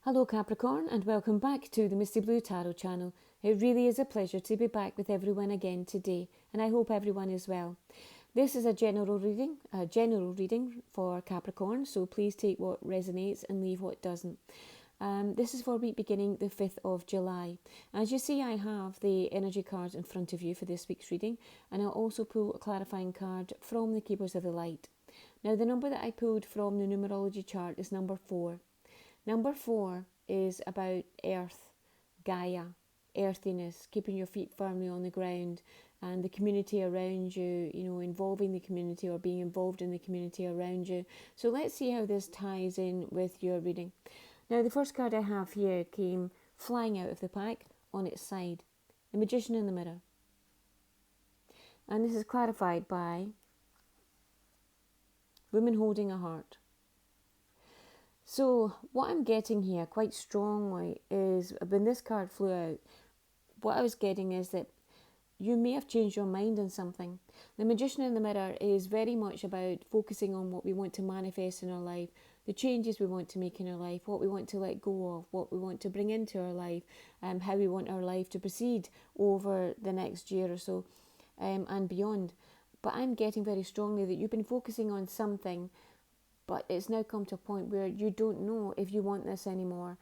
Hello Capricorn, and welcome back to the Misty Blue Tarot channel. It really is a pleasure to be back with everyone again today, and I hope everyone is well. This is a general reading for Capricorn, so please take what resonates and leave what doesn't. This is for week beginning the 5th of July. As you see, I have the energy cards in front of you for this week's reading, and I'll also pull a clarifying card from the Keepers of the Light. Now, the number that I pulled from the numerology chart is number 4. Number 4 is about earth, Gaia, earthiness, keeping your feet firmly on the ground, and the community around you, involving the community or being involved in the community around you. So let's see how this ties in with your reading. Now, the first card I have here came flying out of the pack on its side, the Magician in the Mirror. And this is clarified by woman holding a heart. So what I'm getting here quite strongly is, when this card flew out, what I was getting is that you may have changed your mind on something. The Magician in the Mirror is very much about focusing on what we want to manifest in our life, the changes we want to make in our life, what we want to let go of, what we want to bring into our life, how we want our life to proceed over the next year or so, and beyond. But I'm getting very strongly that you've been focusing on something, but it's now come to a point where you don't know if you want this anymore.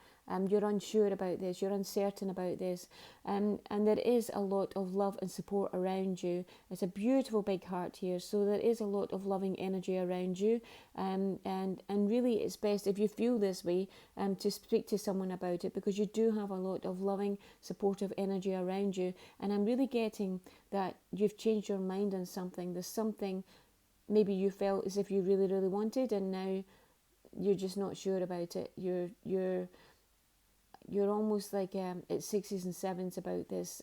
You're unsure about this, you're uncertain about this, and there is a lot of love and support around you. It's a beautiful big heart here, so there is a lot of loving energy around you, and really it's best, if you feel this way, to speak to someone about it, because you do have a lot of loving, supportive energy around you. And I'm really getting that you've changed your mind on something. There's something maybe you felt as if you really, really wanted, and now you're just not sure about it. You're almost like it's sixes and sevens about this.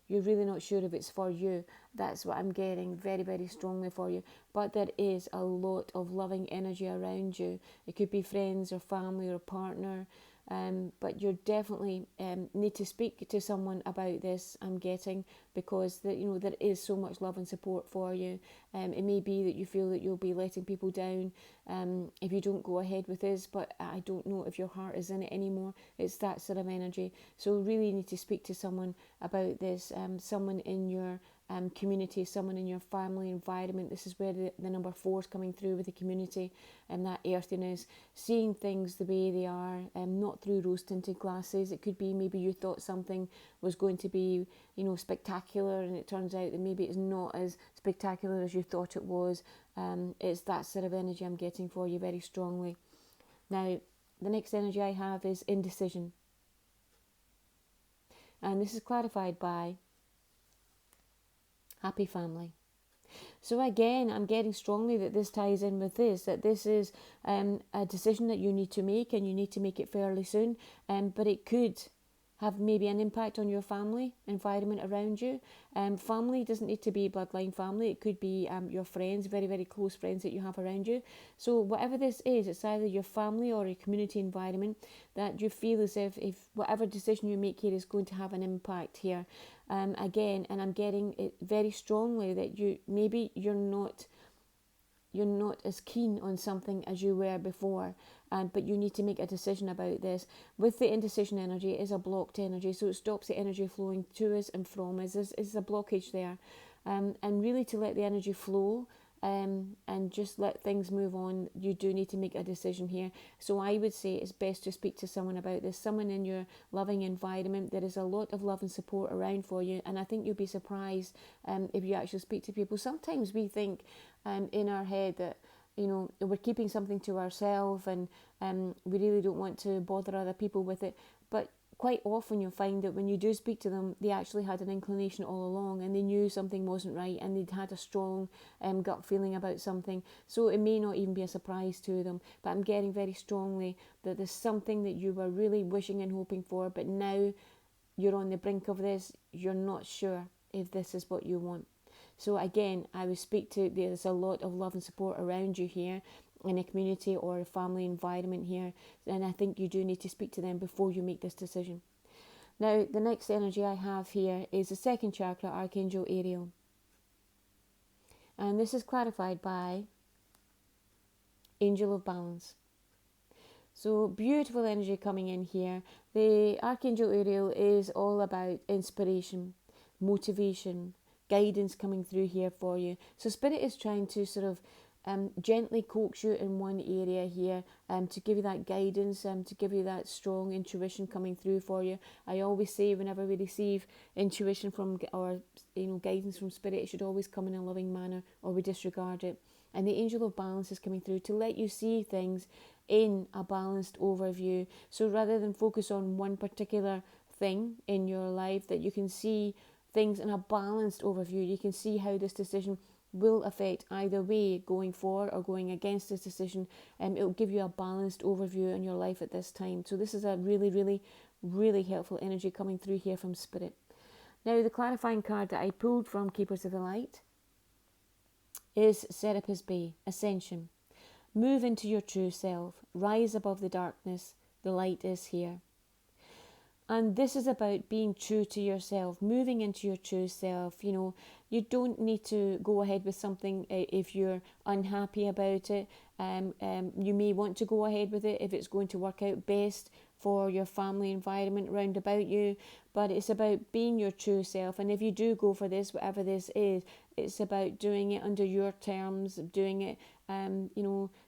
You're really not sure if it's for you. That's what I'm getting very, very strongly for you. But there is a lot of loving energy around you. It could be friends or family or partner. But you definitely need to speak to someone about this, I'm getting, because there is so much love and support for you. It may be that you feel that you'll be letting people down if you don't go ahead with this, but I don't know if your heart is in it anymore. It's that sort of energy. So really need to speak to someone about this, someone in your community, someone in your family environment. This is where the number 4 is coming through with the community, and that earthiness, seeing things the way they are, not through rose-tinted glasses. It could be maybe you thought something was going to be, spectacular, and it turns out that maybe it's not as spectacular as you thought it was. It's that sort of energy I'm getting for you very strongly. Now, the next energy I have is indecision. And this is clarified by happy family. So again, I'm getting strongly that this ties in with this, that this is a decision that you need to make, and you need to make it fairly soon, but it could have maybe an impact on your family environment around you. Family doesn't need to be bloodline family. It could be your friends, very, very close friends that you have around you. So whatever this is, it's either your family or a community environment that you feel as if whatever decision you make here is going to have an impact here. Again, and I'm getting it very strongly that you're not as keen on something as you were before, but you need to make a decision about this. With the indecision energy, it is a blocked energy, so it stops the energy flowing to us and from us. There's a blockage there, and really to let the energy flow, and just let things move on, you do need to make a decision here. So I would say it's best to speak to someone about this, someone in your loving environment. There is a lot of love and support around for you, and I think you'll be surprised if you actually speak to people. Sometimes we think in our head that we're keeping something to ourselves, and we really don't want to bother other people with it. But quite often you'll find that when you do speak to them, they actually had an inclination all along, and they knew something wasn't right, and they'd had a strong gut feeling about something. So it may not even be a surprise to them, but I'm getting very strongly that there's something that you were really wishing and hoping for, but now you're on the brink of this. You're not sure if this is what you want. So again, I would speak to, there's a lot of love and support around you here in a community or a family environment here, and I think you do need to speak to them before you make this decision. Now, the next energy I have here is the second chakra, Archangel Ariel. And this is clarified by Angel of Balance. So beautiful energy coming in here. The Archangel Ariel is all about inspiration, motivation, guidance coming through here for you. So Spirit is trying to sort of gently coax you in one area here, to give you that guidance, to give you that strong intuition coming through for you. I always say whenever we receive intuition from, or guidance from Spirit, it should always come in a loving manner, or we disregard it. And the Angel of Balance is coming through to let you see things in a balanced overview. So rather than focus on one particular thing in your life, that you can see things in a balanced overview. You can see how this decision will affect either way, going forward or going against this decision. It will give you a balanced overview in your life at this time. So this is a really, really, really helpful energy coming through here from Spirit. Now, the clarifying card that I pulled from Keepers of the Light is Serapis Bay, Ascension. Move into your true self. Rise above the darkness. The light is here. And this is about being true to yourself, moving into your true self. You don't need to go ahead with something if you're unhappy about it. You may want to go ahead with it if it's going to work out best for your family environment round about you. But it's about being your true self. And if you do go for this, whatever this is, it's about doing it under your terms, doing it,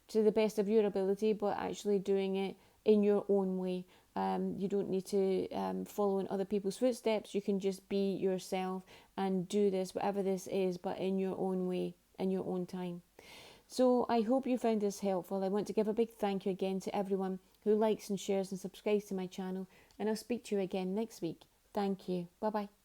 to the best of your ability, but actually doing it in your own way. You don't need to follow in other people's footsteps. You can just be yourself and do this, whatever this is, but in your own way, in your own time. So I hope you found this helpful. I want to give a big thank you again to everyone who likes and shares and subscribes to my channel, and I'll speak to you again next week. Thank you. Bye bye.